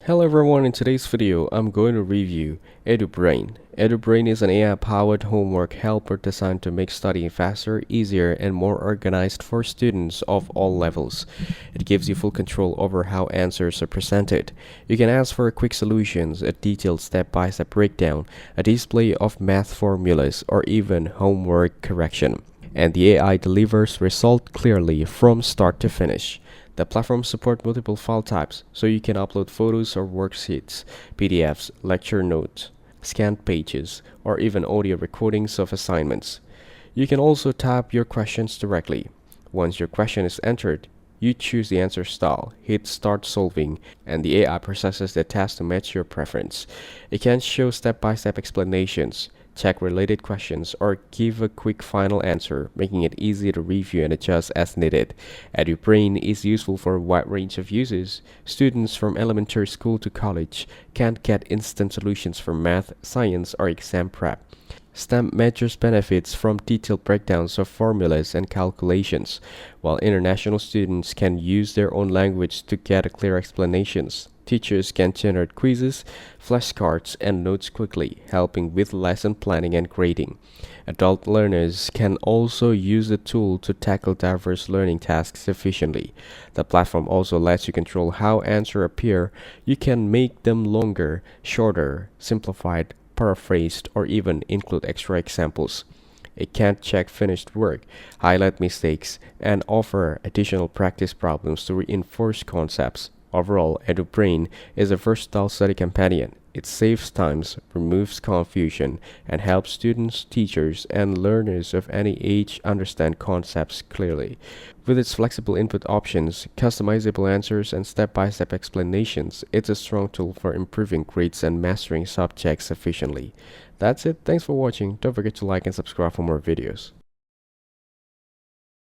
Hello everyone, in today's video, I'm going to review Edubrain. Edubrain is an AI-powered homework helper designed to make studying faster, easier, and more organized for students of all levels. It gives you full control over how answers are presented. You can ask for quick solutions, a detailed step-by-step breakdown, a display of math formulas, or even homework correction. And the AI delivers results clearly from start to finish. The platform supports multiple file types, so you can upload photos or worksheets, PDFs, lecture notes, scanned pages, or even audio recordings of assignments. You can also type your questions directly. Once your question is entered, you choose the answer style, hit Start Solving, and the AI processes the task to match your preference. It can show step-by-step explanations, check related questions, or give a quick final answer, making it easy to review and adjust as needed. Edubrain is useful for a wide range of uses. Students from elementary school to college can get instant solutions for math, science, or exam prep. STEM measures benefits from detailed breakdowns of formulas and calculations, while international students can use their own language to get clear explanations. Teachers can generate quizzes, flashcards, and notes quickly, helping with lesson planning and grading. Adult learners can also use the tool to tackle diverse learning tasks efficiently. The platform also lets you control how answers appear. You can make them longer, shorter, simplified, paraphrased, or even include extra examples. It can check finished work, highlight mistakes, and offer additional practice problems to reinforce concepts. Overall, Edubrain is a versatile study companion. It saves times, removes confusion, and helps students, teachers, and learners of any age understand concepts clearly. With its flexible input options, customizable answers, and step-by-step explanations, it's a strong tool for improving grades and mastering subjects efficiently. That's it. Thanks for watching. Don't forget to like and subscribe for more videos.